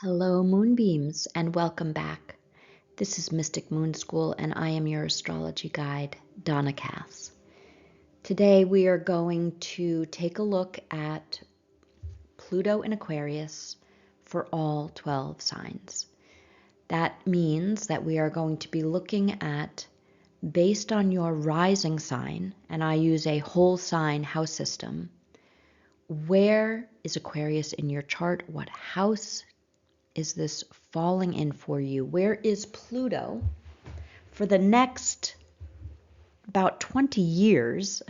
Hello, Moonbeams, and welcome back. This is Mystic Moon School, and I am your astrology guide, Donna. Today, we are going to take a look at Pluto in Aquarius for all 12 signs. That means that we are going to be looking at, based on your rising sign, and I use a whole sign house system, where is Aquarius in your chart? What house is this falling in for you? Where is Pluto for the next about 20 years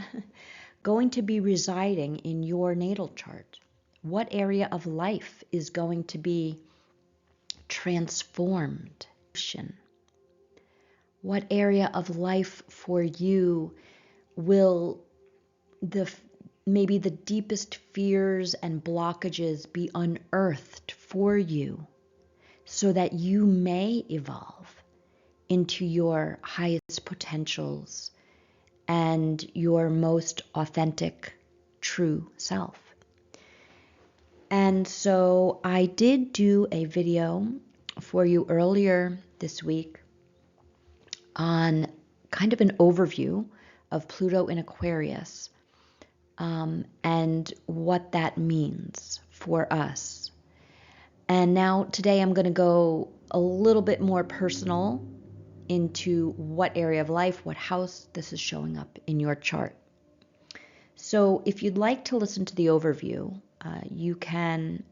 going to be residing in your natal chart? What area of life is going to be transformed? What area of life for you will maybe the deepest fears and blockages be unearthed for you, so that you may evolve into your highest potentials and your most authentic, true self. And so I did do a video for you earlier this week on kind of an overview of Pluto in Aquarius, and what that means for us. And now today I'm going to go a little bit more personal into what area of life, what house this is showing up in your chart. So if you'd like to listen to the overview, you can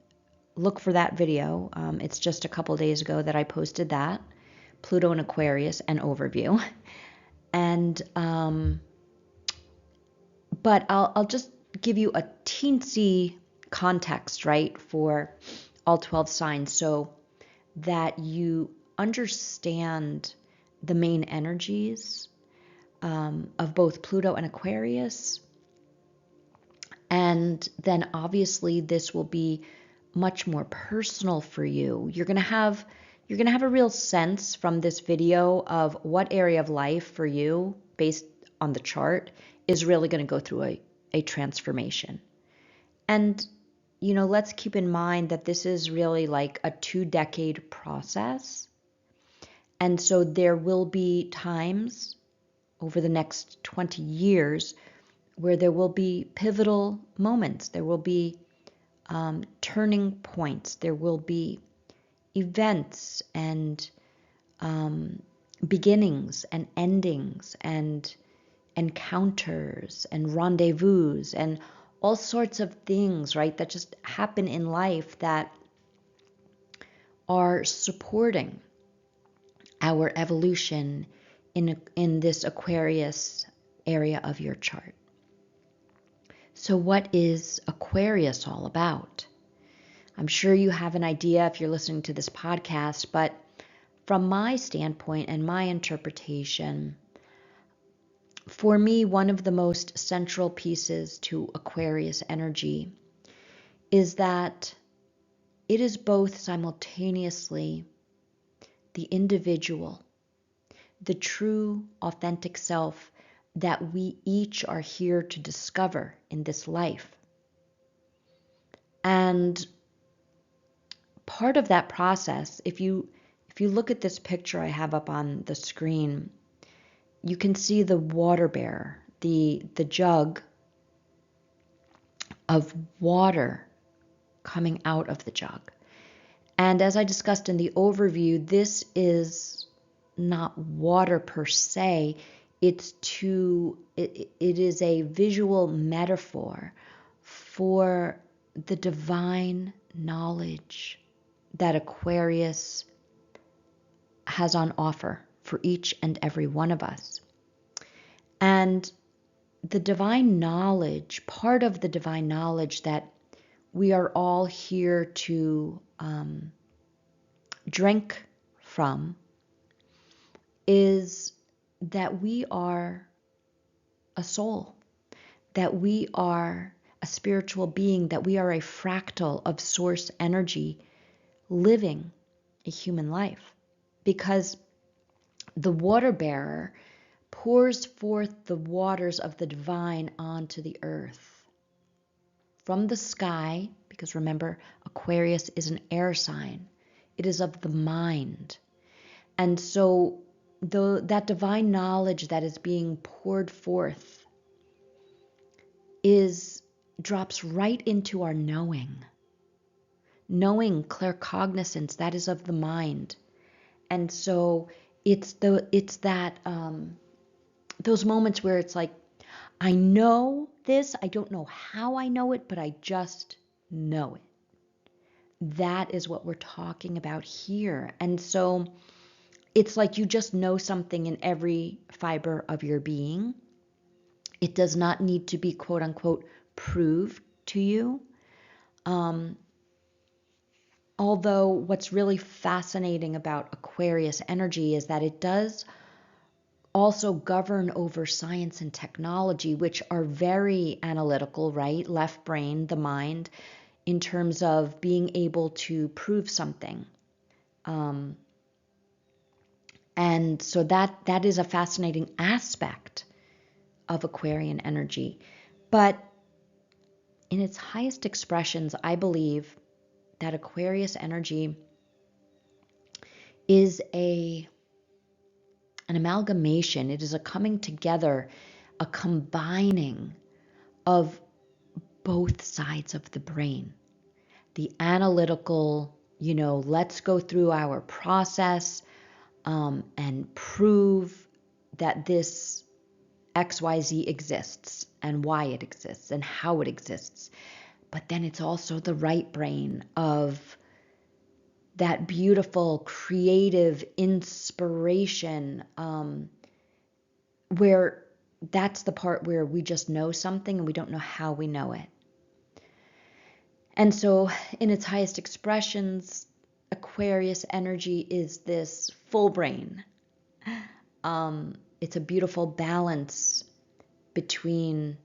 look for that video. It's just a couple days ago that I posted that, Pluto in Aquarius, an overview. And but I'll just give you a teensy context, right, for all 12 signs, so that you understand the main energies of both Pluto and Aquarius. And then obviously this will be much more personal for you. You're going to have a real sense from this video of what area of life for you, based on the chart, is really going to go through a transformation. And let's keep in mind that this is really like a 2-decade process. And so there will be times over the next 20 years where there will be pivotal moments. There will be turning points. There will be events and beginnings and endings and encounters and rendezvous and all sorts of things, right, that just happen in life that are supporting our evolution in this Aquarius area of your chart. So what is Aquarius all about? I'm sure you have an idea if you're listening to this podcast, but from my standpoint and my interpretation, for me, one of the most central pieces to Aquarius energy is that it is both simultaneously the individual, the true, authentic self that we each are here to discover in this life. And part of that process, if you look at this picture I have up on the screen, you can see the water bearer, the jug of water coming out of the jug. And as I discussed in the overview, this is not water per se. It is a visual metaphor for the divine knowledge that Aquarius has on offer for each and every one of us. And the divine knowledge, part of the divine knowledge that we are all here to drink from, is that we are a soul, that we are a spiritual being, that we are a fractal of source energy living a human life. Because the water bearer pours forth the waters of the divine onto the earth from the sky, because remember, Aquarius is an air sign. It is of the mind. And so that divine knowledge that is being poured forth drops right into our knowing. Knowing, claircognizance, that is of the mind. And so it's that those moments where it's like, I know this, I don't know how I know it, but I just know it. That is what we're talking about here. And so it's like you just know something in every fiber of your being. It does not need to be, quote unquote, proved to you. Although what's really fascinating about Aquarius energy is that it does also govern over science and technology, which are very analytical, right? Left brain, the mind, in terms of being able to prove something. And so that is a fascinating aspect of Aquarian energy. But in its highest expressions, I believe that Aquarius energy is an amalgamation. It is a coming together, a combining of both sides of the brain. The analytical, let's go through our process and prove that this XYZ exists and why it exists and how it exists. But then it's also the right brain of that beautiful, creative inspiration, where that's the part where we just know something and we don't know how we know it. And so in its highest expressions, Aquarius energy is this full brain. It's a beautiful balance between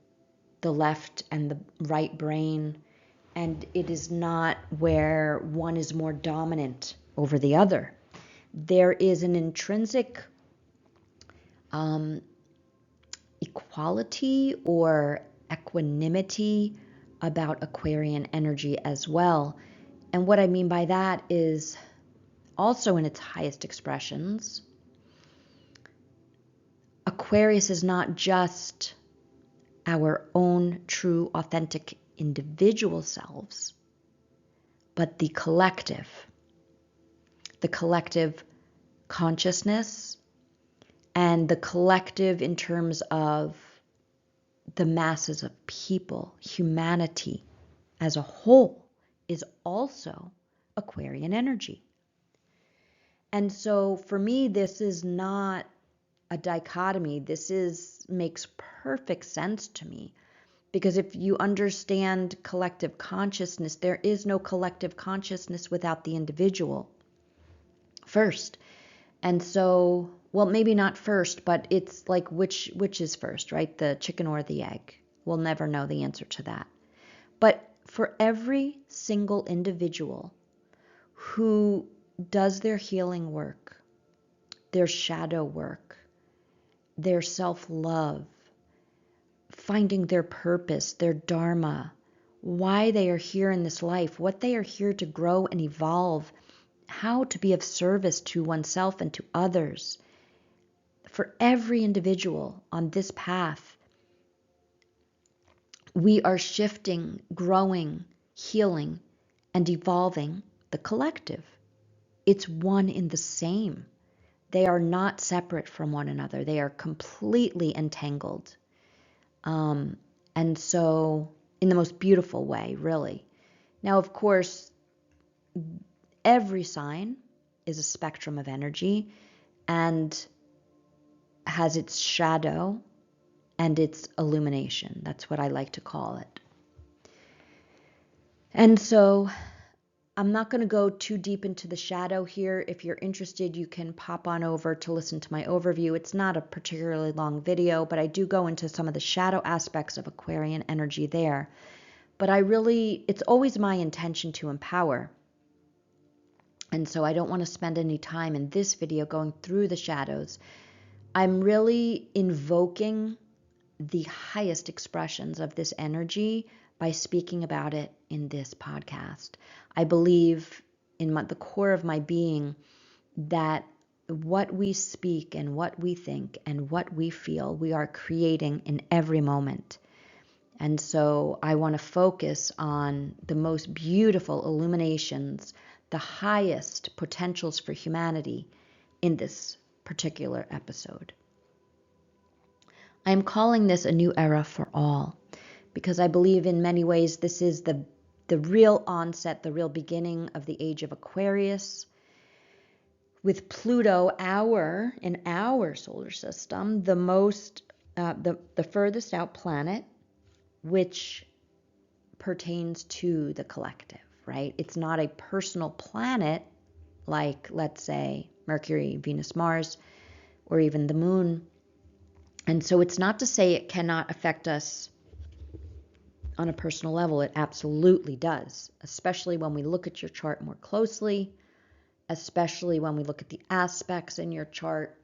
the left and the right brain. And it is not where one is more dominant over the other. There is an intrinsic equality or equanimity about Aquarian energy as well. And what I mean by that is also in its highest expressions, Aquarius is not just our own true, authentic individual selves, but the collective consciousness, and the collective in terms of the masses of people, humanity as a whole is also Aquarian energy. And so for me, this is not a dichotomy. This makes perfect sense to me. Because if you understand collective consciousness, there is no collective consciousness without the individual first. And so, well, maybe not first, but it's like which is first, right? The chicken or the egg? We'll never know the answer to that. But for every single individual who does their healing work, their shadow work, their self-love, finding their purpose, their dharma, why they are here in this life, what they are here to grow and evolve, how to be of service to oneself and to others. For every individual on this path, we are shifting, growing, healing, and evolving the collective. It's one in the same. They are not separate from one another. They are completely entangled. And so in the most beautiful way, really. Now, of course, every sign is a spectrum of energy and has its shadow and its illumination. That's what I like to call it. And so I'm not going to go too deep into the shadow here. If you're interested, you can pop on over to listen to my overview. It's not a particularly long video, but I do go into some of the shadow aspects of Aquarian energy there. But it's always my intention to empower. And so I don't want to spend any time in this video going through the shadows. I'm really invoking the highest expressions of this energy by speaking about it in this podcast. I believe the core of my being that what we speak and what we think and what we feel, we are creating in every moment. And so I want to focus on the most beautiful illuminations, the highest potentials for humanity in this particular episode. I am calling this a new era for all because I believe in many ways this is the real onset, the real beginning of the age of Aquarius, with Pluto in our solar system, the most the furthest out planet, which pertains to the collective, right? It's not a personal planet like, let's say, Mercury, Venus, Mars, or even the moon. And so it's not to say it cannot affect us on a personal level. It absolutely does, especially when we look at your chart more closely, especially when we look at the aspects in your chart.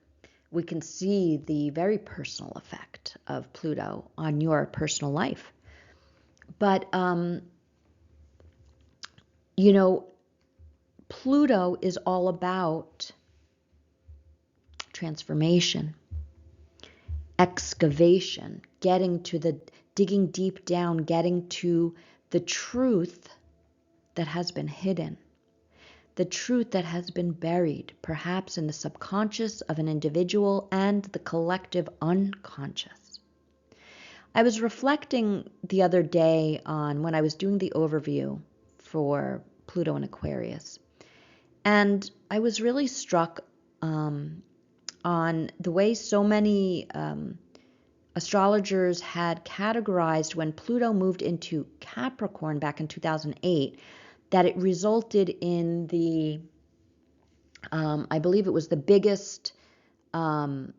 We can see the very personal effect of Pluto on your personal life. But, Pluto is all about transformation, excavation, digging deep down, getting to the truth that has been hidden, the truth that has been buried, perhaps in the subconscious of an individual and the collective unconscious. I was reflecting the other day on when I was doing the overview for Pluto and Aquarius, and I was really struck on the way so many astrologers had categorized when Pluto moved into Capricorn back in 2008, that it resulted in the, I believe it was the biggest, the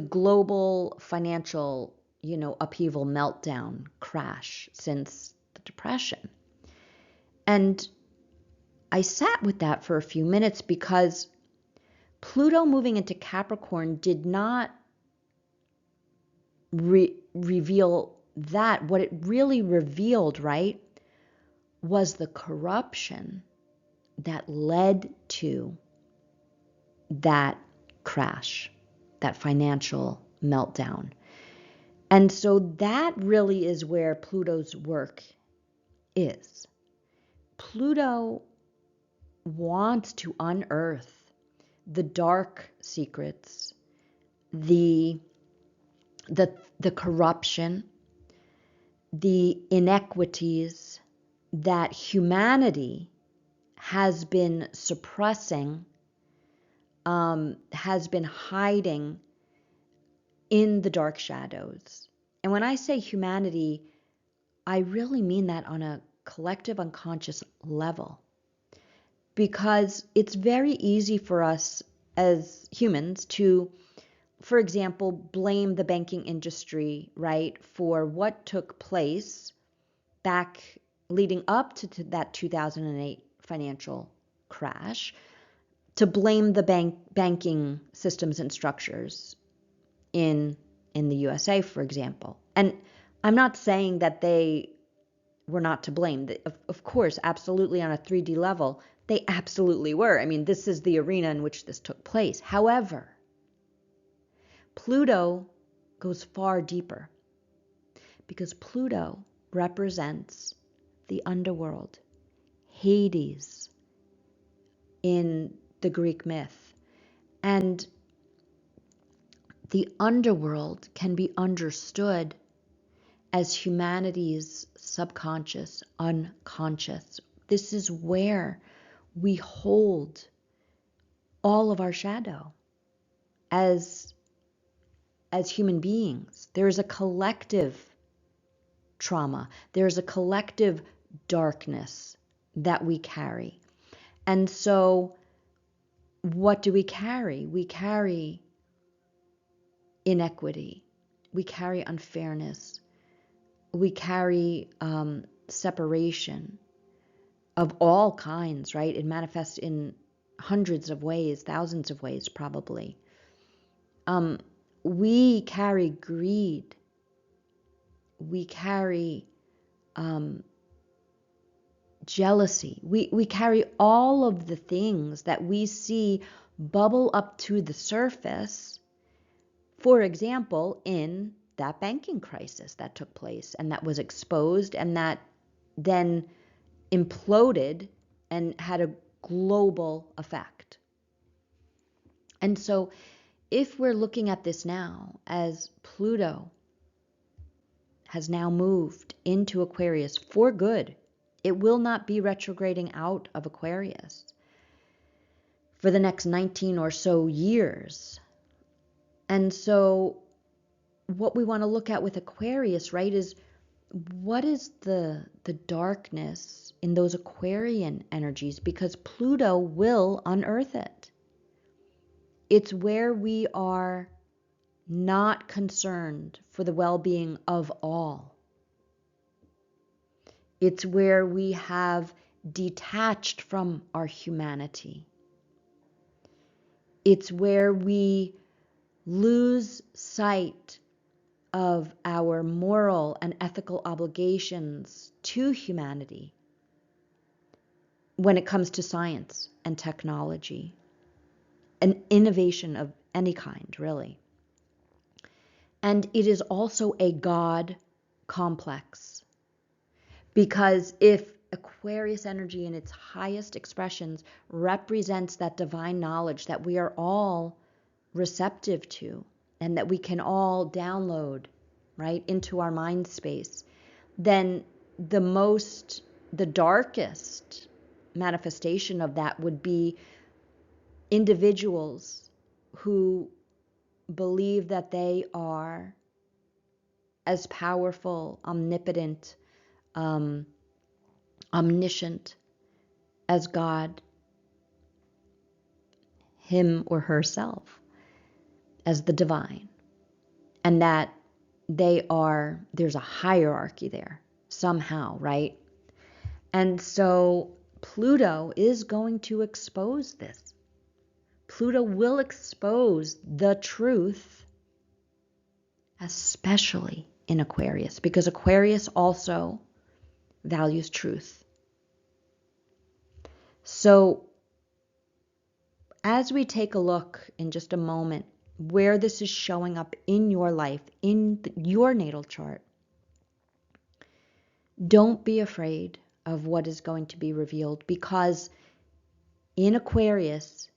global financial, upheaval, meltdown, crash since the Depression. And I sat with that for a few minutes because Pluto moving into Capricorn did not reveal that. What it really revealed, right, was the corruption that led to that crash, that financial meltdown. And so that really is where Pluto's work is. Pluto wants to unearth the dark secrets, the corruption, the inequities that humanity has been suppressing, has been hiding in the dark shadows. And when I say humanity, I really mean that on a collective unconscious level, because it's very easy for us as humans to, for example, blame the banking industry, right, for what took place back leading up to that 2008 financial crash, to blame the banking systems and structures in the USA, for example. And I'm not saying that they were not to blame. Of course, absolutely, on a 3D level, they absolutely were. I mean, this is the arena in which this took place. However, Pluto goes far deeper because Pluto represents the underworld, Hades in the Greek myth. And the underworld can be understood as humanity's subconscious, unconscious. This is where we hold all of our shadow as human beings. There is a collective trauma. There's a collective darkness that we carry. And so what do we carry? We carry inequity. We carry unfairness. We carry separation of all kinds, right? It manifests in hundreds of ways, thousands of ways probably. We carry greed. We carry jealousy. We carry all of the things that we see bubble up to the surface, for example, in that banking crisis that took place and that was exposed and that then imploded and had a global effect. And so if we're looking at this now as Pluto has now moved into Aquarius for good, it will not be retrograding out of Aquarius for the next 19 or so years. And so what we want to look at with Aquarius, right, is what is the darkness in those Aquarian energies, because Pluto will unearth it. It's where we are not concerned for the well-being of all. It's where we have detached from our humanity. It's where we lose sight of our moral and ethical obligations to humanity when it comes to science and technology and innovation of any kind, really. And it is also a God complex, because if Aquarius energy in its highest expressions represents that divine knowledge that we are all receptive to and that we can all download, right, into our mind space, then the darkest manifestation of that would be individuals who believe that they are as powerful, omnipotent, omniscient as God, him or herself, as the divine, and that there's a hierarchy there somehow, right? And so Pluto is going to expose this. Pluto will expose the truth, especially in Aquarius, because Aquarius also values truth. So as we take a look in just a moment where this is showing up in your life, in your natal chart, don't be afraid of what is going to be revealed, because in Aquarius,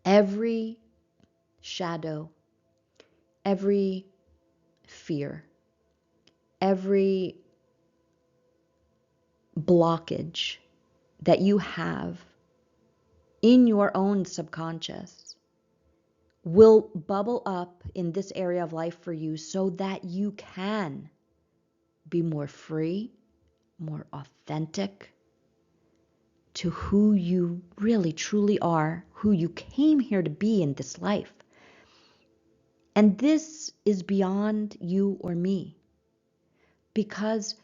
every shadow, every fear, every blockage that you have in your own subconscious will bubble up in this area of life for you so that you can be more free, more authentic to who you really truly are, who you came here to be in this life. And this is beyond you or me, because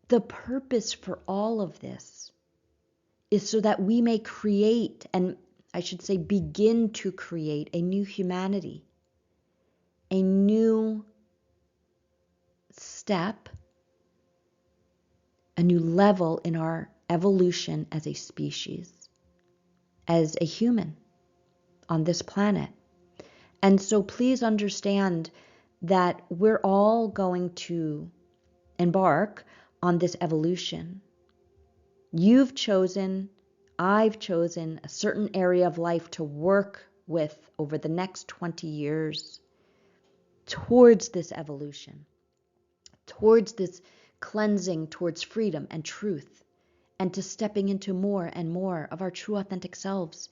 the purpose for all of this is so that we may create, and I should say begin to create, a new humanity, a new step, a new level in our evolution as a species, as a human on this planet. And so please understand that we're all going to embark on this evolution. You've chosen, I've chosen a certain area of life to work with over the next 20 years towards this evolution, towards this cleansing, towards freedom and truth, and to stepping into more and more of our true authentic selves.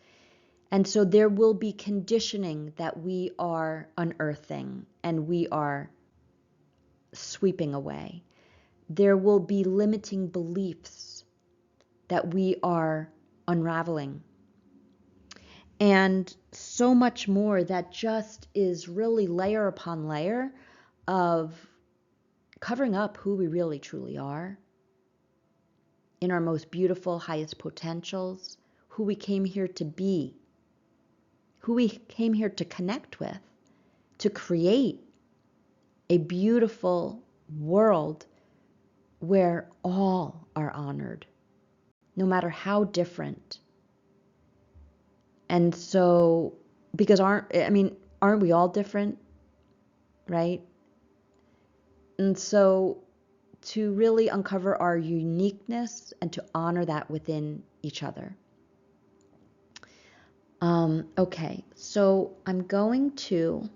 And so there will be conditioning that we are unearthing and we are sweeping away. There will be limiting beliefs that we are unraveling. And so much more that just is really layer upon layer of covering up who we really truly are in our most beautiful, highest potentials, who we came here to be, who we came here to connect with, to create a beautiful world where all are honored, no matter how different. And so, because aren't we all different, right? And so to really uncover our uniqueness and to honor that within each other. Okay, so I'm going to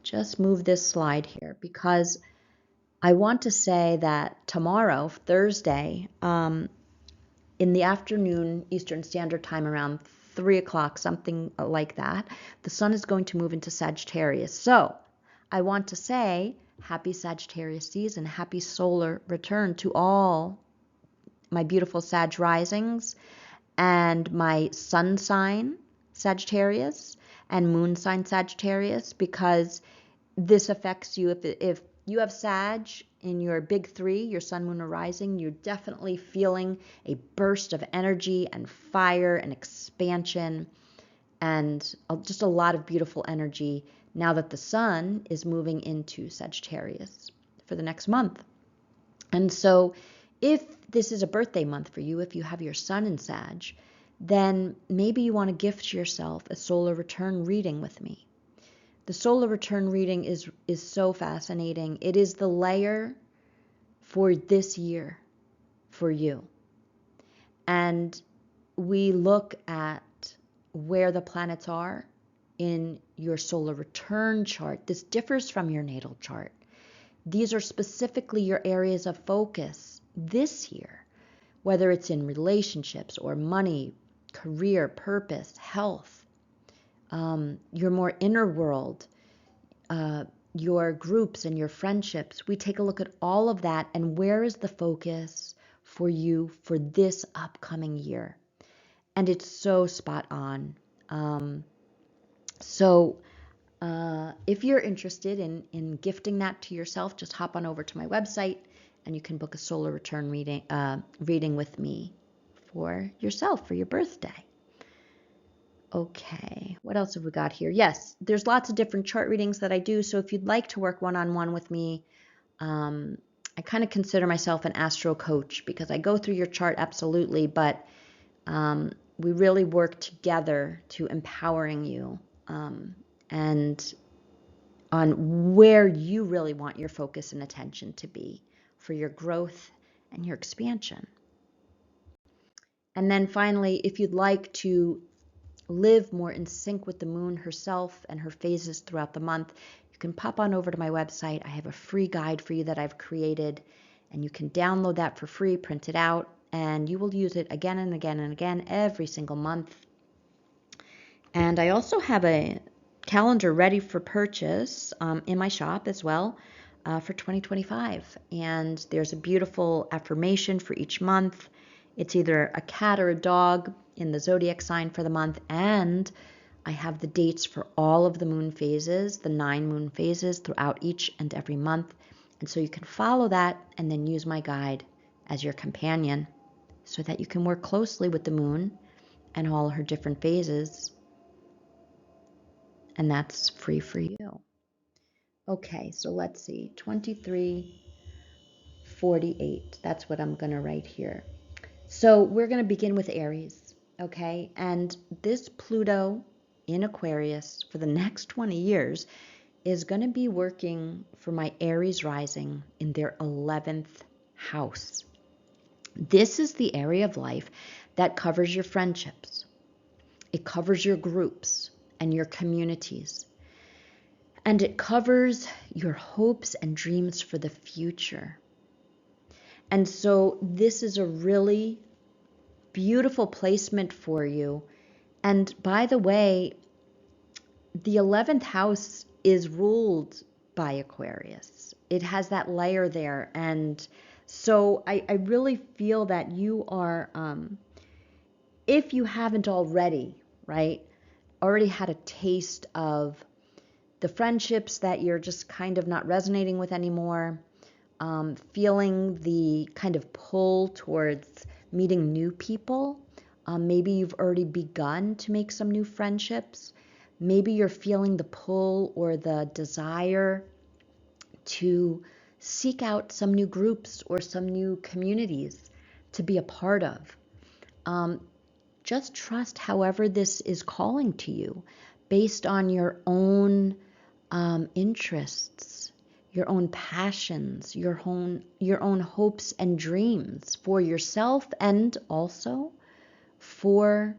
just move this slide here because I want to say that tomorrow, Thursday, in the afternoon, Eastern Standard Time, around 3 o'clock, something like that, the sun is going to move into Sagittarius. So I want to say happy Sagittarius season, happy solar return to all my beautiful Sag risings and my sun sign Sagittarius and moon sign Sagittarius, because this affects you. If you have Sag in your big three, your sun, moon, or rising, you're definitely feeling a burst of energy and fire and expansion and just a lot of beautiful energy now that the sun is moving into Sagittarius for the next month. And so if this is a birthday month for you, if you have your sun in Sag, then maybe you want to gift yourself a solar return reading with me. The solar return reading is so fascinating. It is the layer for this year for you. And we look at where the planets are in your solar return chart. This differs from your natal chart. These are specifically your areas of focus this year, whether it's in relationships or money, career, purpose, health, your more inner world, your groups and your friendships. We take a look at all of that and where is the focus for you for this upcoming year. And it's so spot on. If you're interested in gifting that to yourself, just hop on over to my website and you can book a solar return reading with me for yourself for your birthday. Okay, what else have we got here? Yes, there's lots of different chart readings that I do. So if you'd like to work one-on-one with me, I kind of consider myself an astro coach because I go through your chart absolutely, but we really work together to empowering you and on where you really want your focus and attention to be for your growth and your expansion. And then finally, if you'd like to live more in sync with the moon herself and her phases throughout the month, you can pop on over to my website. I have a free guide for you that I've created, and you can download that for free, print it out, and you will use it again and again and again every single month. And I also have a calendar ready for purchase in my shop as well for 2025. And there's a beautiful affirmation for each month. It's either a cat or a dog in the zodiac sign for the month. And I have the dates for all of the moon phases, the 9 moon phases throughout each and every month. And so you can follow that and then use my guide as your companion so that you can work closely with the moon and all her different phases. And that's free for you. Okay, so let's see, 2348. That's what I'm going to write here. So we're going to begin with Aries, okay? And this Pluto in Aquarius for the next 20 years is going to be working for my Aries rising in their 11th house. This is the area of life that covers your friendships. It covers your groups and your communities. And it covers your hopes and dreams for the future. And so this is a really beautiful placement for you. And by the way, the 11th house is ruled by Aquarius. It has that layer there. And so I really feel that you are, if you haven't already, right, already had a taste of the friendships that you're just kind of not resonating with anymore, feeling the kind of pull towards meeting new people. Maybe you've already begun to make some new friendships. Maybe you're feeling the pull or the desire to seek out some new groups or some new communities to be a part of. Just trust however this is calling to you based on your own interests, your own passions, your own hopes and dreams for yourself and also for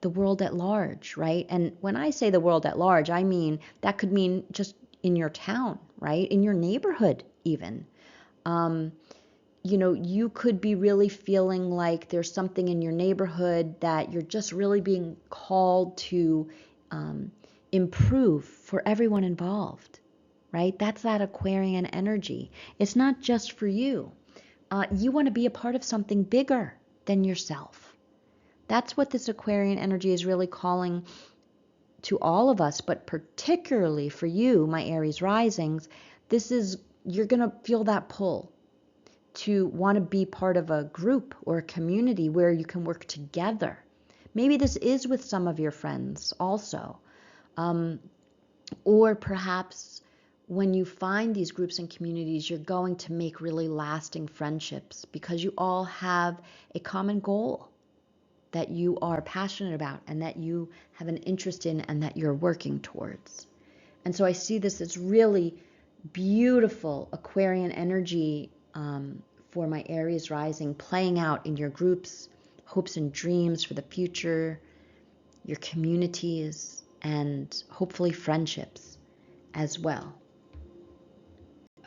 the world at large, right? And when I say the world at large, I mean that could mean just in your town, right? In your neighborhood, even. You could be really feeling like there's something in your neighborhood that you're just really being called to improve for everyone involved, right? That's that Aquarian energy. It's not just for you. You want to be a part of something bigger than yourself. That's what this Aquarian energy is really calling to all of us, but particularly for you, my Aries risings. You're going to feel that pull to want to be part of a group or a community where you can work together. Maybe this is with some of your friends also. Or perhaps when you find these groups and communities, you're going to make really lasting friendships because you all have a common goal that you are passionate about and that you have an interest in and that you're working towards. And so I see this as really beautiful Aquarian energy for my Aries rising playing out in your groups, hopes and dreams for the future, your communities, and hopefully friendships as well.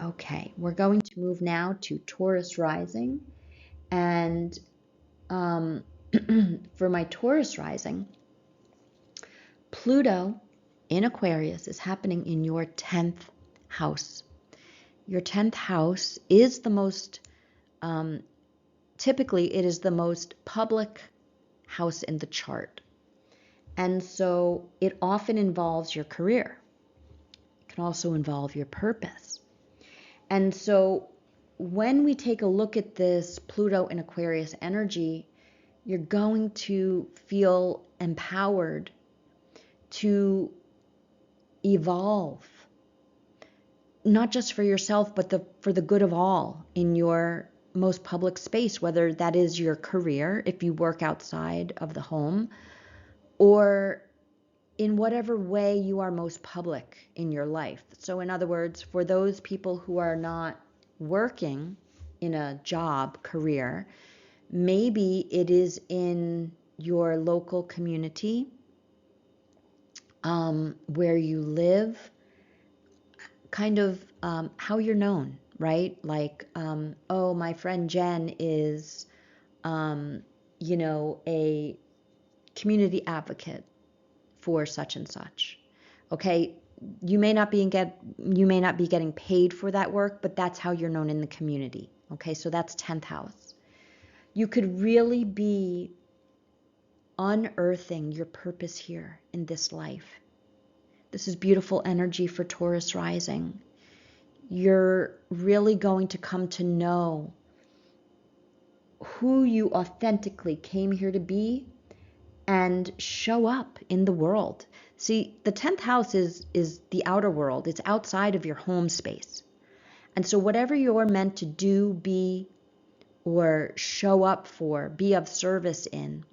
Okay, we're going to move now to Taurus rising. And for my Taurus rising, Pluto in Aquarius is happening in your 10th house. Your 10th house is the most, typically it is the most public house in the chart. And so it often involves your career. It can also involve your purpose. And so when we take a look at this Pluto in Aquarius energy, you're going to feel empowered to evolve, not just for yourself, but for the good of all in your most public space, whether that is your career, if you work outside of the home, or in whatever way you are most public in your life. So in other words, for those people who are not working in a job, career, maybe it is in your local community, where you live, kind of how you're known, right? Like, oh, my friend Jen is, a community advocate for such and such. Okay, you may not be getting paid for that work, but that's how you're known in the community. Okay, so that's 10th house. You could really be unearthing your purpose here in this life. This is beautiful energy for Taurus rising. You're really going to come to know who you authentically came here to be and show up in the world. See, the 10th house is the outer world. It's outside of your home space. And so whatever you're meant to do, be, or show up for, be of service in,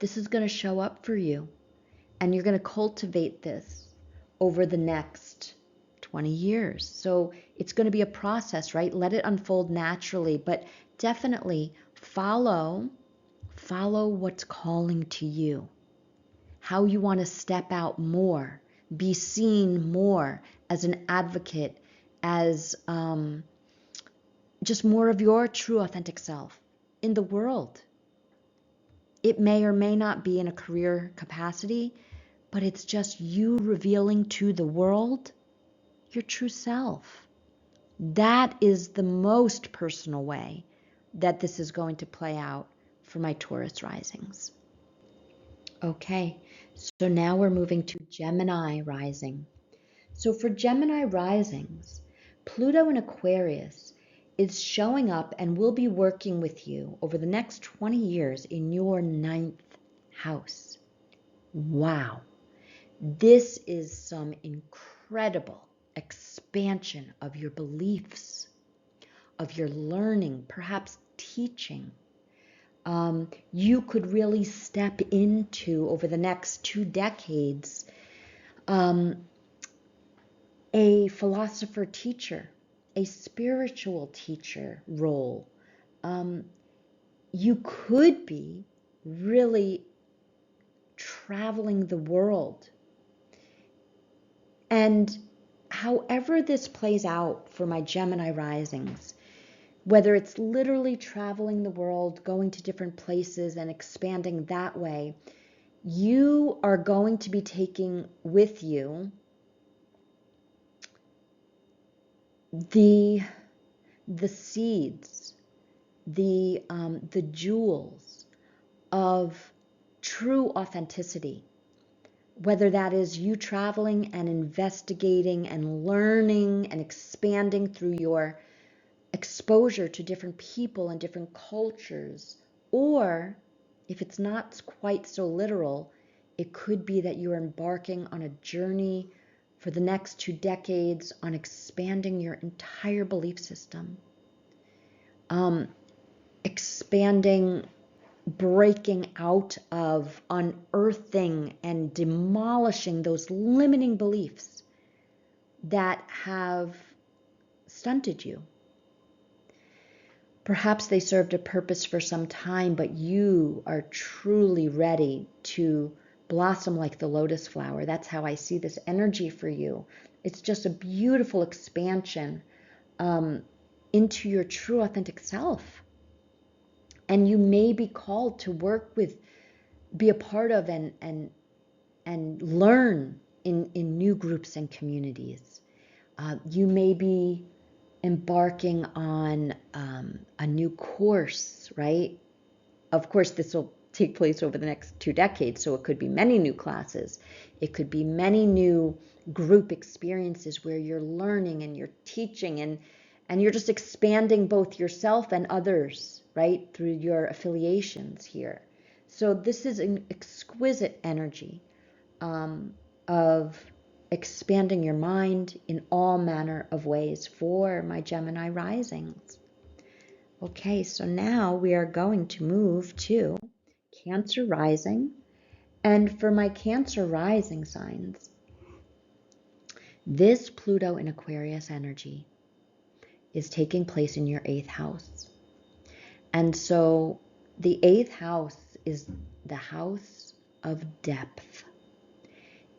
this is going to show up for you. And you're going to cultivate this over the next 20 years. So it's going to be a process, right? Let it unfold naturally, but definitely follow what's calling to you, how you want to step out more, be seen more as an advocate, as just more of your true authentic self in the world. It may or may not be in a career capacity, but it's just you revealing to the world your true self. That is the most personal way that this is going to play out for my Taurus risings. Okay, so now we're moving to Gemini rising. So for Gemini risings, Pluto in Aquarius is showing up and will be working with you over the next 20 years in your 9th house. Wow. This is some incredible expansion of your beliefs, of your learning, perhaps teaching. You could really step into, over the next 2 decades, a philosopher teacher, a spiritual teacher role. You could be really traveling the world. And however this plays out for my Gemini risings, whether it's literally traveling the world, going to different places and expanding that way, you are going to be taking with you the seeds, the jewels of true authenticity, whether that is you traveling and investigating and learning and expanding through your exposure to different people and different cultures, or if it's not quite so literal, it could be that you're embarking on a journey for the next 2 decades on expanding your entire belief system, expanding, breaking out of, unearthing and demolishing those limiting beliefs that have stunted you. Perhaps they served a purpose for some time, but you are truly ready to blossom like the lotus flower. That's how I see this energy for you. It's just a beautiful expansion into your true authentic self. And you may be called to work with, be a part of, and learn in new groups and communities. You may be embarking on a new course, right? Of course, this will take place over the next 2 decades, so it could be many new classes. It could be many new group experiences where you're learning and you're teaching and you're just expanding both yourself and others, right, through your affiliations here. So this is an exquisite energy of expanding your mind in all manner of ways for my Gemini risings. Okay, so now we are going to move to Cancer rising. And for my Cancer rising signs, this Pluto in Aquarius energy is taking place in your 8th house. And so the 8th house is the house of depth.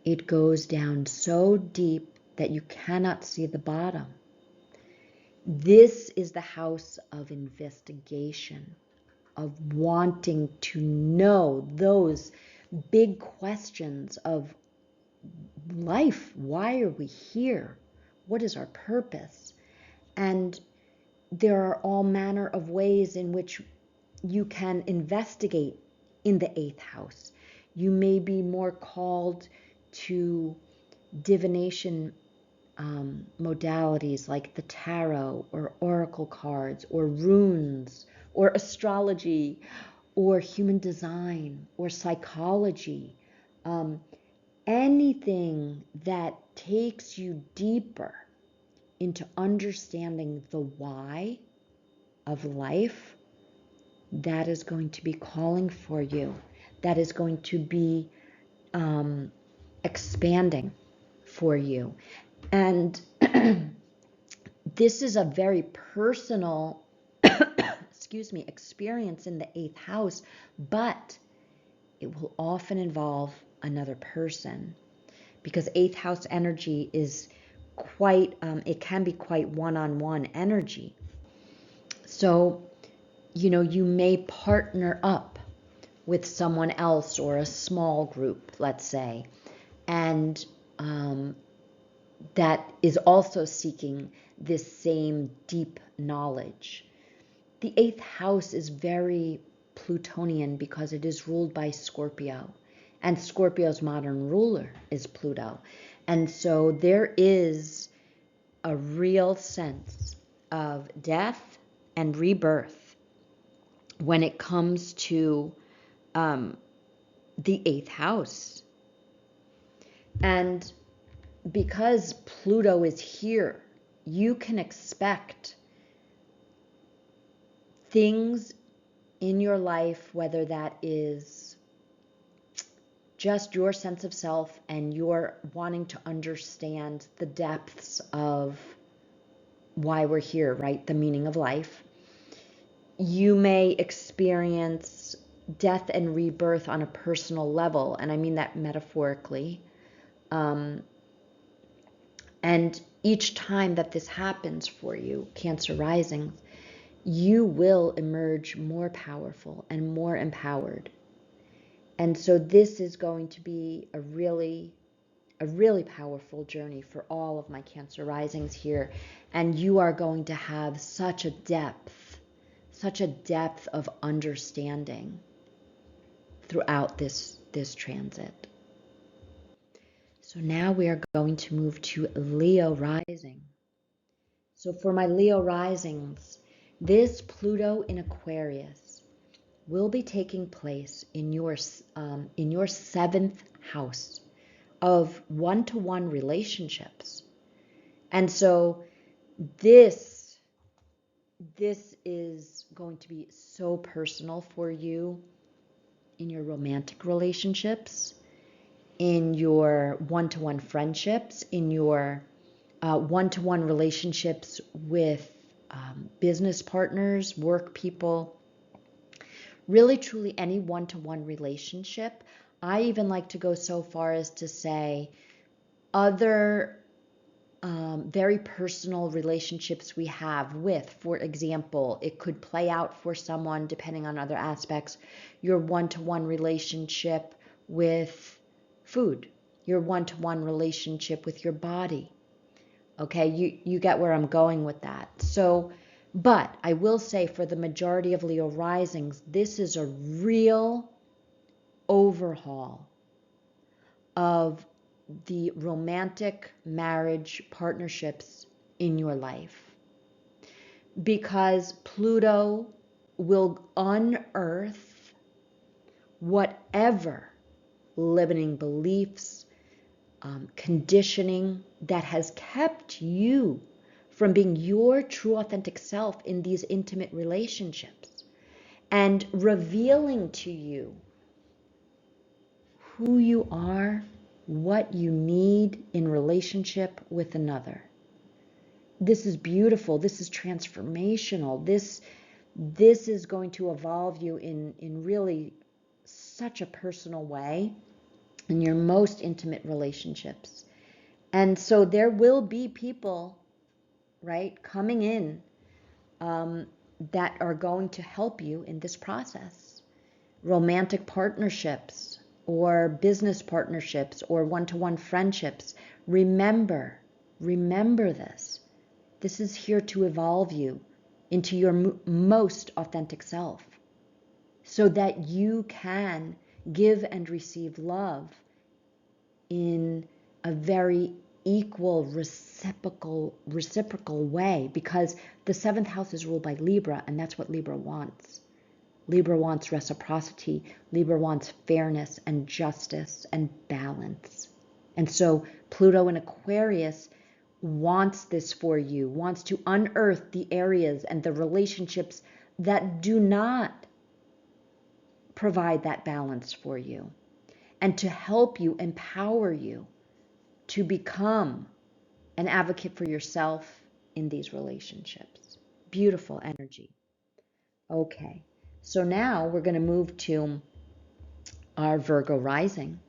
It goes down so deep that you cannot see the bottom. This is the house of investigation, of wanting to know those big questions of life. Why are we here? What is our purpose? And there are all manner of ways in which you can investigate in the 8th house. You may be more called to divination modalities like the tarot or oracle cards or runes or astrology or human design or psychology. Anything that takes you deeper into understanding the why of life, that is going to be calling for you. That is going to be expanding for you. And this is a very personal experience in the 8th house, but it will often involve another person, because 8th house energy is quite, it can be quite one-on-one energy. So, you may partner up with someone else or a small group, let's say, and that is also seeking this same deep knowledge. The 8th house is very Plutonian because it is ruled by Scorpio, and Scorpio's modern ruler is Pluto. And so there is a real sense of death and rebirth when it comes to the 8th house. And because Pluto is here, you can expect things in your life, whether that is just your sense of self and you're wanting to understand the depths of why we're here, right? The meaning of life. You may experience death and rebirth on a personal level, and I mean that metaphorically. And each time that this happens for you, Cancer risings, you will emerge more powerful and more empowered. And so this is going to be a really powerful journey for all of my Cancer risings here. And you are going to have such a depth of understanding throughout this transit. So now we are going to move to Leo rising. So for my Leo risings, this Pluto in Aquarius will be taking place in your 7th house of one-to-one relationships. And so this is going to be so personal for you in your romantic relationships, in your one-to-one friendships, in your one-to-one relationships with business partners, work people, really truly any one-to-one relationship. I even like to go so far as to say other very personal relationships we have with, for example, it could play out for someone depending on other aspects, your one-to-one relationship with food, your one-to-one relationship with your body. Okay, you get where I'm going with that. So, but I will say for the majority of Leo risings, this is a real overhaul of the romantic marriage partnerships in your life. Because Pluto will unearth whatever limiting beliefs, conditioning that has kept you from being your true authentic self in these intimate relationships, and revealing to you who you are, what you need in relationship with another. This is beautiful. This is transformational. This is going to evolve you in really such a personal way in your most intimate relationships. And so there will be people, right, coming in that are going to help you in this process. Romantic partnerships or business partnerships or one-to-one friendships. Remember this. This is here to evolve you into your most authentic self so that you can give and receive love in a very equal, reciprocal way, because the 7th house is ruled by Libra, and that's what Libra wants. Libra wants reciprocity. Libra wants fairness and justice and balance. And so Pluto in Aquarius wants this for you, wants to unearth the areas and the relationships that do not provide that balance for you, and to help you, empower you to become an advocate for yourself in these relationships. Beautiful energy. Okay, so now we're going to move to our Virgo rising.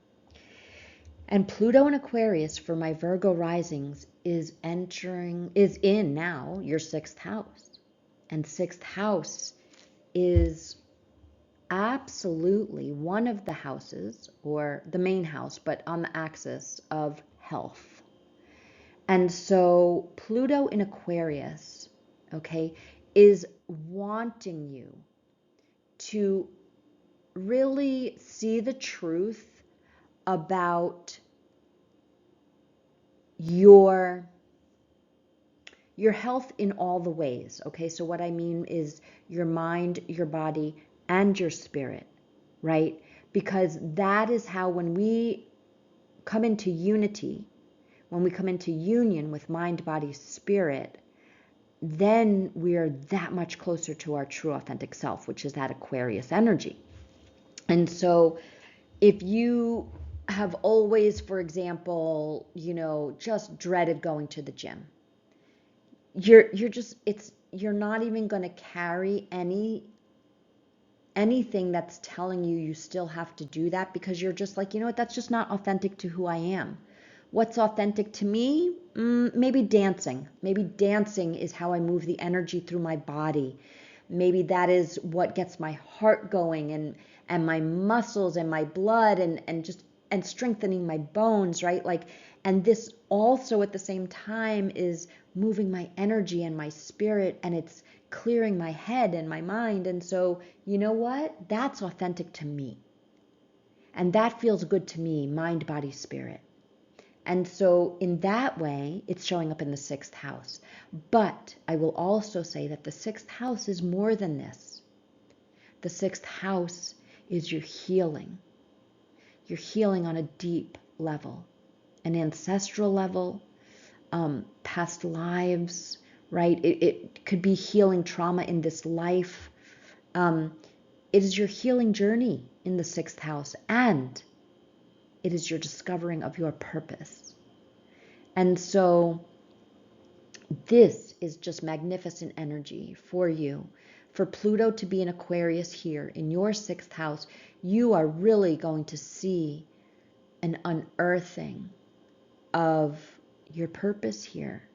And Pluto in Aquarius for my Virgo risings is in now your 6th house. And 6th house is absolutely one of the houses, or the main house, but on the axis of health. And so Pluto in Aquarius, okay, is wanting you to really see the truth about your health in all the ways. Okay, so what I mean is your mind, your body, and your spirit, right? Because that is how, when we come into unity, when we come into union with mind, body, spirit, then we are that much closer to our true authentic self, which is that Aquarius energy. And so if you have always, for example, just dreaded going to the gym, you're not even going to carry anything that's telling you still have to do that, because you're just like, what, that's just not authentic to who I am. What's authentic to me? Maybe dancing. Maybe dancing is how I move the energy through my body. Maybe that is what gets my heart going and my muscles and my blood and strengthening my bones, right? Like, and this also at the same time is moving my energy and my spirit, and it's clearing my head and my mind. And so, you know what? That's authentic to me. And that feels good to me, mind, body, spirit. And so in that way, it's showing up in the 6th house. But I will also say that the 6th house is more than this. The 6th house is your healing. You're healing on a deep level, an ancestral level, past lives, right? It could be healing trauma in this life. It is your healing journey in the 6th house, and it is your discovering of your purpose. And so this is just magnificent energy for you. For Pluto to be in Aquarius here in your 6th house, you are really going to see an unearthing of your purpose here.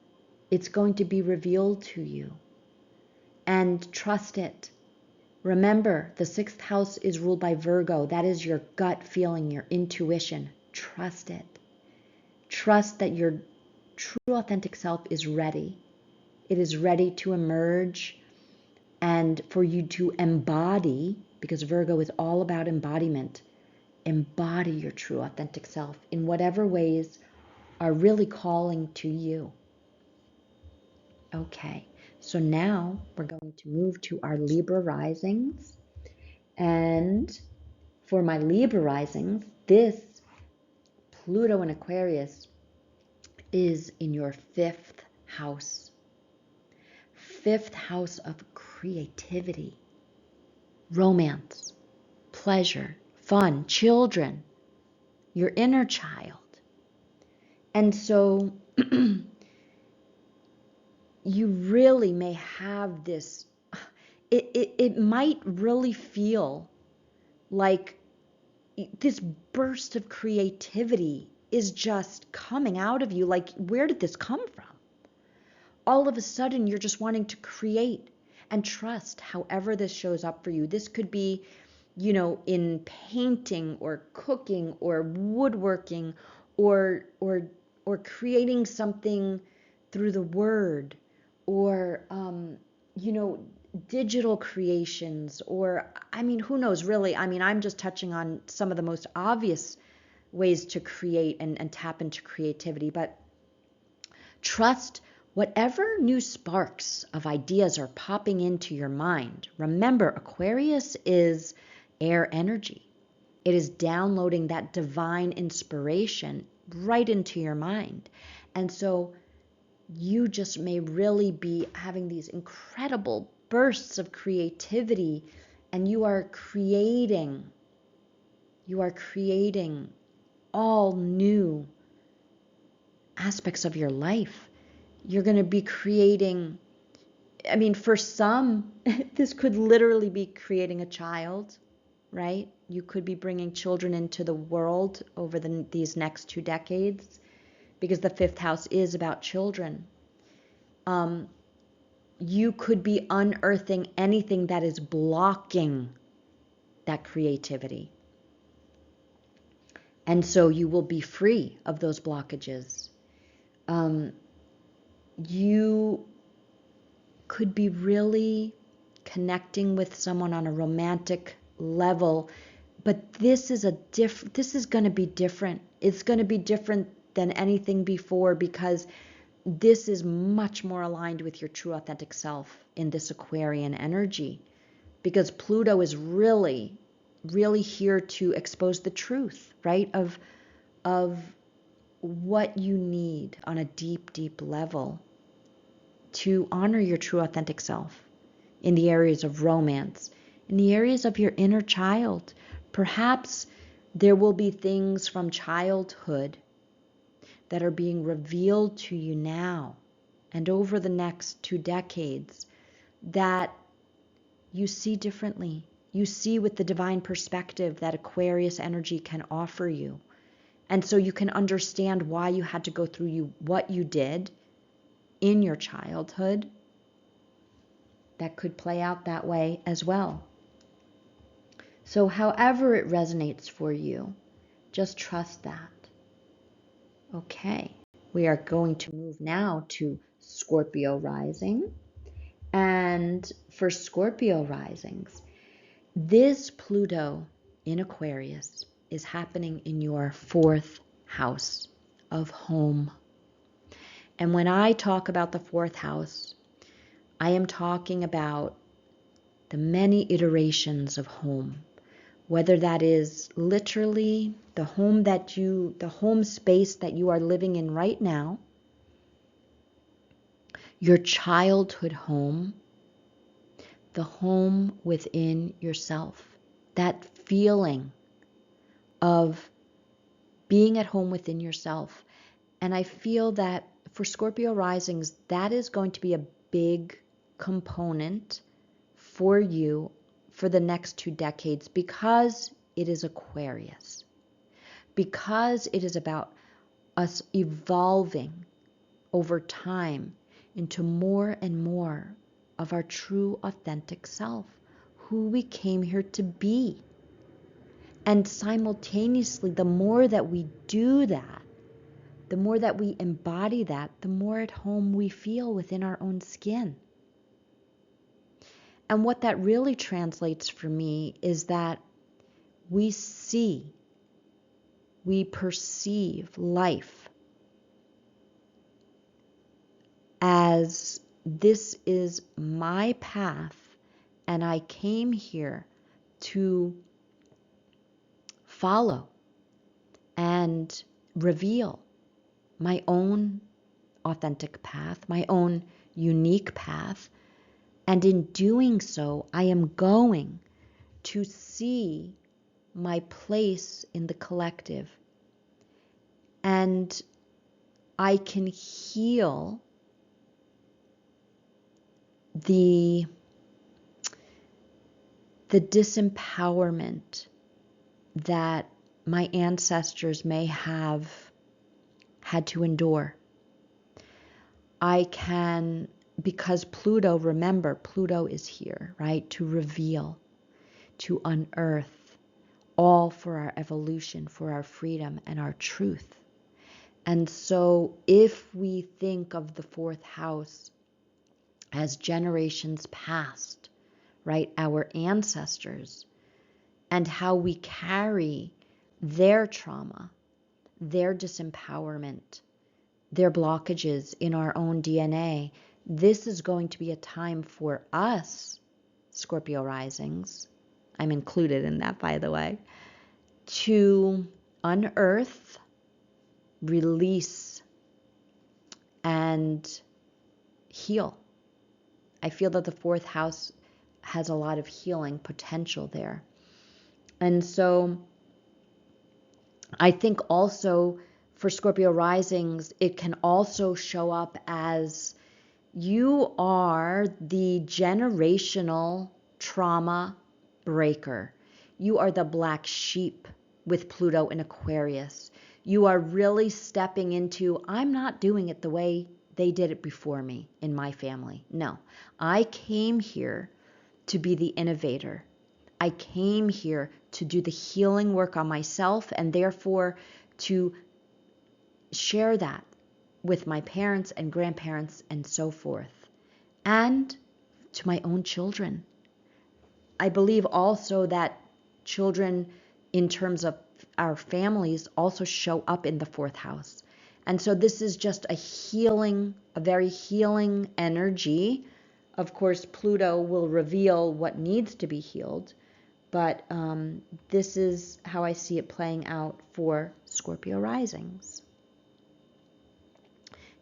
It's going to be revealed to you. And trust it. Remember, the 6th house is ruled by Virgo. That is your gut feeling, your intuition. Trust it. Trust that your true authentic self is ready. It is ready to emerge and for you to embody, because Virgo is all about embodiment. Embody your true authentic self in whatever ways are really calling to you. Okay, so now we're going to move to our Libra risings. And for my Libra risings, this Pluto in Aquarius is in your 5th house. 5th house of creativity, romance, pleasure, fun, children, your inner child. And so you really may have this, it might really feel like this burst of creativity is just coming out of you. Like, where did this come from? All of a sudden, you're just wanting to create and trust however this shows up for you. This could be, in painting or cooking or woodworking or creating something through the word, or, digital creations, or, who knows, really. I'm just touching on some of the most obvious ways to create and tap into creativity, but trust whatever new sparks of ideas are popping into your mind. Remember, Aquarius is air energy. It is downloading that divine inspiration right into your mind. And so you just may really be having these incredible bursts of creativity, and you are creating all new aspects of your life. You're going to be creating, for some, this could literally be creating a child, right? You could be bringing children into the world over these next 2 decades, because the 5th house is about children. You could be unearthing anything that is blocking that creativity. And so you will be free of those blockages. You could be really connecting with someone on a romantic level, but this is going to be different. It's going to be different than anything before, because this is much more aligned with your true authentic self in this Aquarian energy, because Pluto is really, really here to expose the truth, right? Of what you need on a deep, deep level to honor your true authentic self in the areas of romance, in the areas of your inner child. Perhaps there will be things from childhood that are being revealed to you now and over the next 2 decades that you see differently. You see with the divine perspective that Aquarius energy can offer you. And so you can understand why you had to go through what you did in your childhood. That could play out that way as well. So however it resonates for you, just trust that. Okay, we are going to move now to Scorpio rising. And for Scorpio risings, this Pluto in Aquarius is happening in your 4th house of home. And when I talk about the 4th house, I am talking about the many iterations of home, whether that is literally the home space that you are living in right now, your childhood home, the home within yourself, that feeling of being at home within yourself. And I feel that for Scorpio risings, that is going to be a big component for you for the next 2 decades because it is Aquarius, because it is about us evolving over time into more and more of our true authentic self, who we came here to be. And simultaneously, the more that we do that, the more that we embody that, the more at home we feel within our own skin. And what that really translates for me is that we perceive life as this is my path, and I came here to follow and reveal my own authentic path, my own unique path. And in doing so, I am going to see my place in the collective. And I can heal the disempowerment that my ancestors may have had to endure. I can, because Pluto, remember, Pluto is here, right? To reveal, to unearth, all for our evolution, for our freedom and our truth. And so if we think of the 4th house as generations past, right? Our ancestors, and how we carry their trauma, their disempowerment, their blockages in our own DNA. This is going to be a time for us, Scorpio risings, I'm included in that, by the way, to unearth, release, and heal. I feel that the 4th house has a lot of healing potential there. And so I think also for Scorpio risings, it can also show up as you are the generational trauma breaker. You are the black sheep with Pluto in Aquarius. You are really stepping into, I'm not doing it the way they did it before me in my family. No, I came here to be the innovator. I came here to do the healing work on myself and therefore to share that with my parents and grandparents and so forth, and to my own children. I believe also that children, in terms of our families, also show up in the 4th house. And so this is just a very healing energy. Of course, Pluto will reveal what needs to be healed, but this is how I see it playing out for Scorpio risings.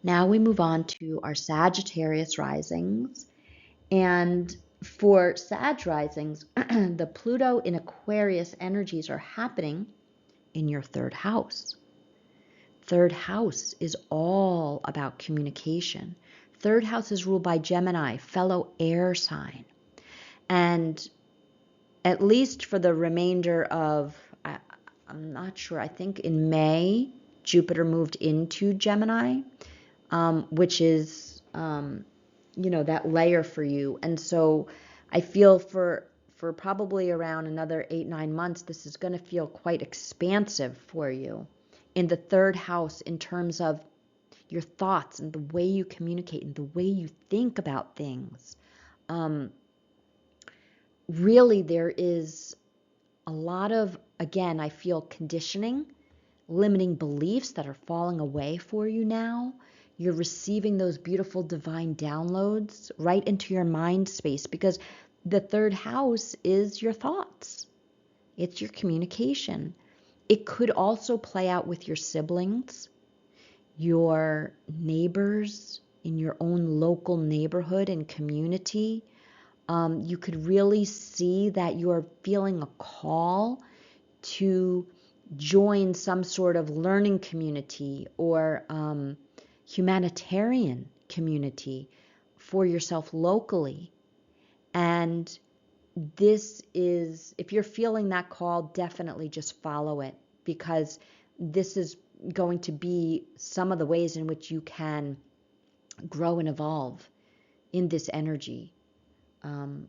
Now we move on to our Sagittarius risings. And for Sag risings, the Pluto in Aquarius energies are happening in your third house. Third house is all about communication. Third house is ruled by Gemini, fellow air sign. And at least for the remainder of, I'm not sure, I think in May, Jupiter moved into Gemini, which is, that layer for you. And so I feel for probably around another 8-9 months, this is going to feel quite expansive for you in the third house in terms of your thoughts and the way you communicate and the way you think about things. Really, there is a lot of, again, I feel conditioning, limiting beliefs that are falling away for you now. You're receiving those beautiful divine downloads right into your mind space, because the third house is your thoughts. It's your communication. It could also play out with your siblings, your neighbors in your own local neighborhood and community. You could really see that you're feeling a call to join some sort of learning community or humanitarian community for yourself locally. And this is, if you're feeling that call, definitely just follow it, because this is going to be some of the ways in which you can grow and evolve in this energy,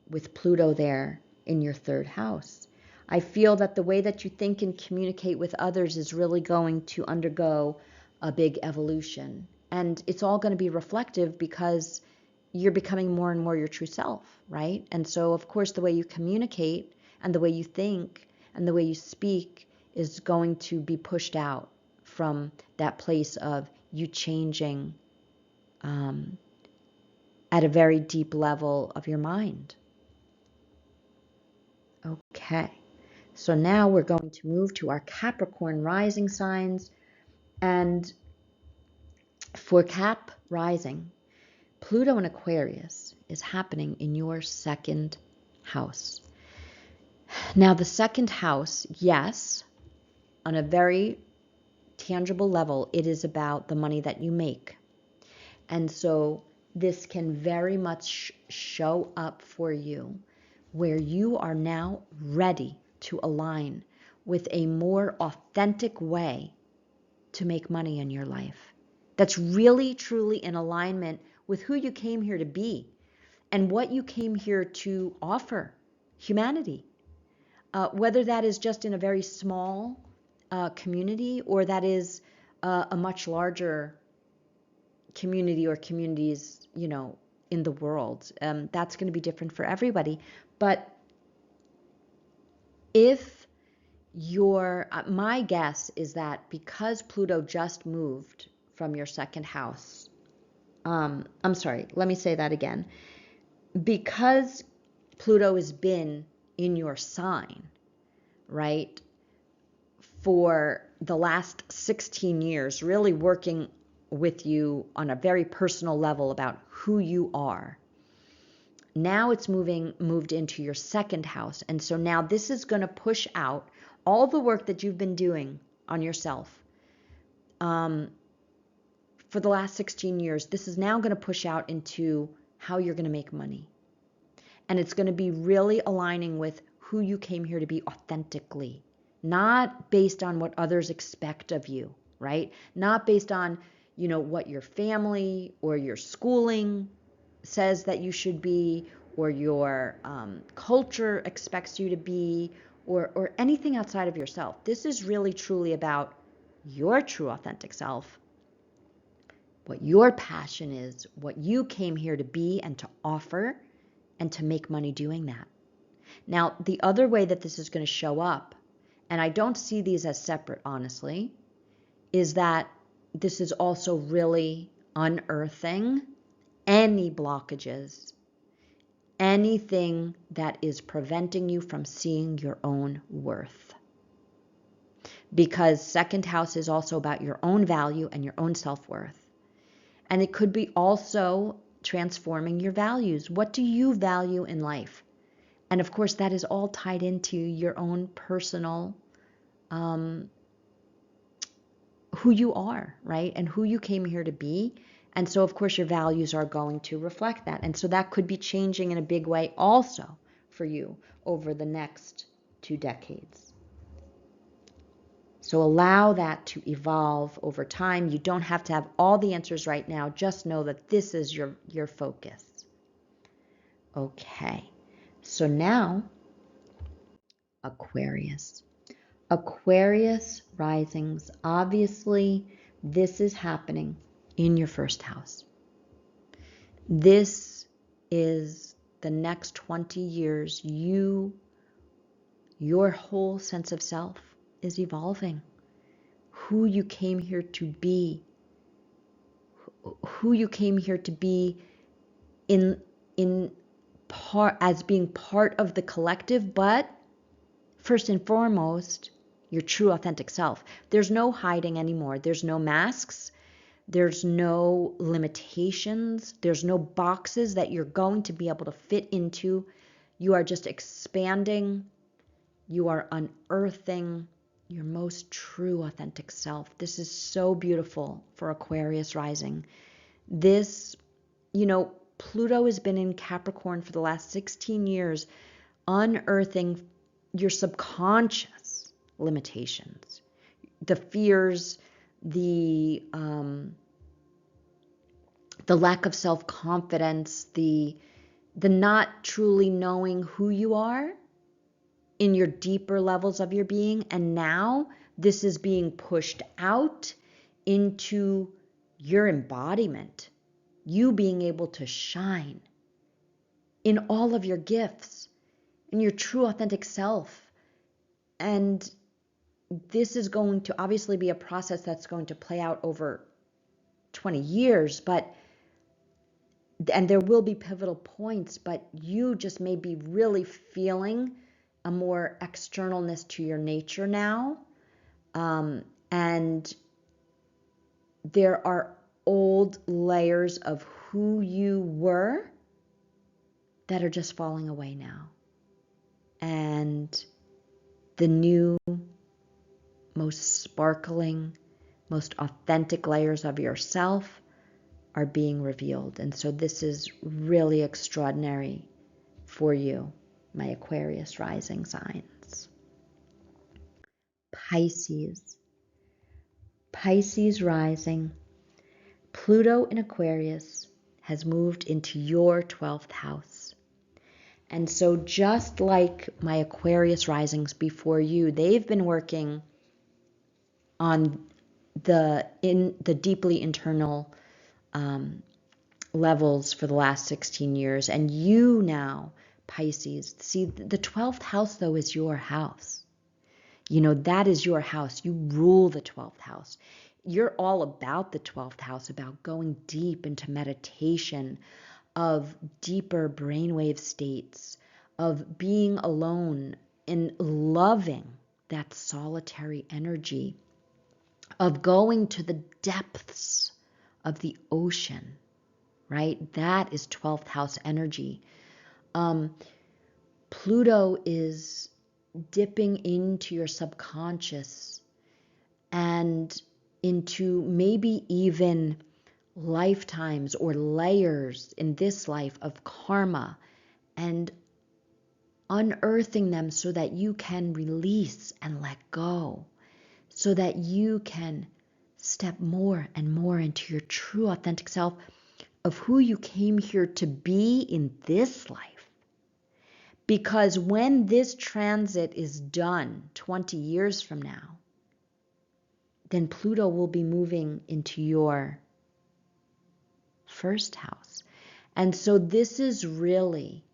with Pluto there in your third house. I feel that the way that you think and communicate with others is really going to undergo a big evolution. And it's all going to be reflective because you're becoming more and more your true self, right? And so, of course, the way you communicate and the way you think and the way you speak is going to be pushed out from that place of you changing at a very deep level of your mind. Okay, so now we're going to move to our Capricorn rising signs. And for Cap rising, Pluto in Aquarius is happening in your second house. Now, the second house, yes, on a very tangible level, it is about the money that you make. And so this can very much show up for you where you are now ready to align with a more authentic way to make money in your life. That's really, truly in alignment with who you came here to be and what you came here to offer humanity. Whether that is just in a very small community or that is a much larger community or communities, in the world. That's going to be different for everybody. But if my guess is that because Pluto just moved from your second house, I'm sorry, let me say that again. Because Pluto has been in your sign, right, for the last 16 years, really working with you on a very personal level about who you are. Now it's moved into your second house. And so now this is going to push out all the work that you've been doing on yourself for the last 16 years. This is now going to push out into how you're going to make money. And it's going to be really aligning with who you came here to be authentically, not based on what others expect of you, right? Not based on, what your family or your schooling says that you should be, or your culture expects you to be, or anything outside of yourself. This is really truly about your true authentic self, what your passion is, what you came here to be and to offer, and to make money doing that. Now, the other way that this is going to show up, and I don't see these as separate, honestly, is that this is also really unearthing any blockages, anything that is preventing you from seeing your own worth. Because second house is also about your own value and your own self-worth. And it could be also transforming your values. What do you value in life? And of course, that is all tied into your own personal, who you are, right? And who you came here to be. And so, of course, your values are going to reflect that. And so that could be changing in a big way also for you over the next 2 decades. So allow that to evolve over time. You don't have to have all the answers right now. Just know that this is your focus. Okay. So now, Aquarius. Aquarius risings. Obviously, this is happening in your first house. This is the next 20 years. Your whole sense of self is evolving. Who you came here to be. Who you came here to be in part as being part of the collective, but first and foremost, your true authentic self. There's no hiding anymore. There's no masks. There's no limitations. There's no boxes that you're going to be able to fit into. You are just expanding. You are unearthing your most true authentic self. This is so beautiful for Aquarius rising. This, Pluto has been in Capricorn for the last 16 years, unearthing your subconscious limitations, the fears, the lack of self-confidence, the not truly knowing who you are in your deeper levels of your being. And now this is being pushed out into your embodiment, you being able to shine in all of your gifts, in your true authentic self. And this is going to obviously be a process that's going to play out over 20 years, and there will be pivotal points, but you just may be really feeling a more externalness to your nature now. And there are old layers of who you were that are just falling away now. And the new, most sparkling, most authentic layers of yourself are being revealed. And so this is really extraordinary for you, my Aquarius rising signs. Pisces. Pisces rising. Pluto in Aquarius has moved into your 12th house. And so just like my Aquarius risings before you, they've been working on the deeply internal levels for the last 16 years. And you now, Pisces, see, the 12th house, though, is your house. That is your house. You rule the 12th house. You're all about the 12th house, about going deep into meditation, of deeper brainwave states, of being alone and loving that solitary energy, of going to the depths of the ocean, right? That is 12th house energy. Pluto is dipping into your subconscious and into maybe even lifetimes or layers in this life of karma, and unearthing them so that you can release and let go, so that you can step more and more into your true authentic self of who you came here to be in this life. Because when this transit is done 20 years from now, then Pluto will be moving into your first house. And so this is really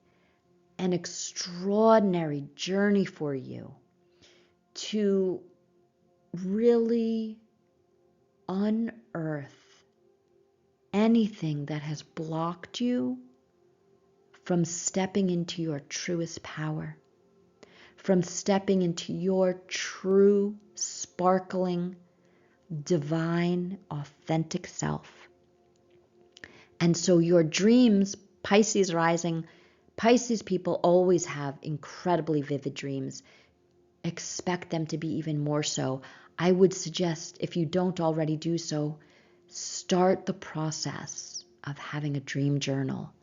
an extraordinary journey for you to really unearth anything that has blocked you from stepping into your truest power, from stepping into your true, sparkling, divine, authentic self. And so your dreams, Pisces rising, Pisces people always have incredibly vivid dreams. Expect them to be even more so. I would suggest, if you don't already do so, start the process of having a dream journal,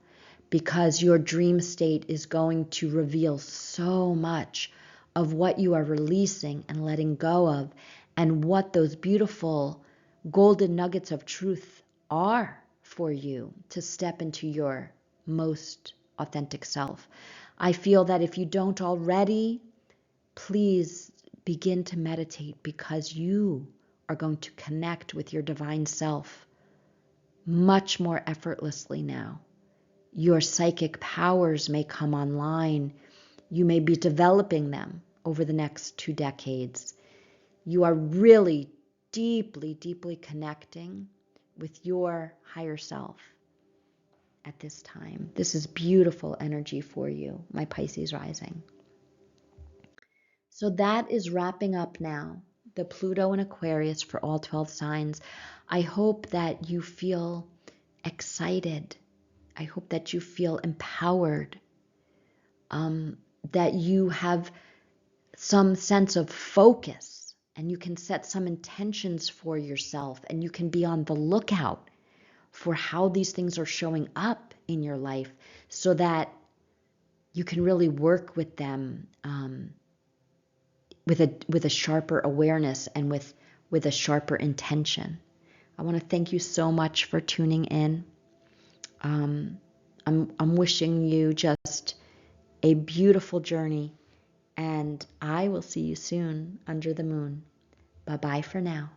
because your dream state is going to reveal so much of what you are releasing and letting go of, and what those beautiful golden nuggets of truth are for you to step into your most authentic self. I feel that if you don't already, please begin to meditate, because you are going to connect with your divine self much more effortlessly now. Your psychic powers may come online. You may be developing them over the next 2 decades. You are really deeply, deeply connecting with your higher self at this time. This is beautiful energy for you, my Pisces rising. So that is wrapping up now the Pluto and Aquarius for all 12 signs. I hope that you feel excited. I hope that you feel empowered, that you have some sense of focus, and you can set some intentions for yourself, and you can be on the lookout for how these things are showing up in your life, so that you can really work with them with a sharper awareness and with a sharper intention. I want to thank you so much for tuning in. I'm wishing you just a beautiful journey, and I will see you soon under the moon. Bye-bye for now.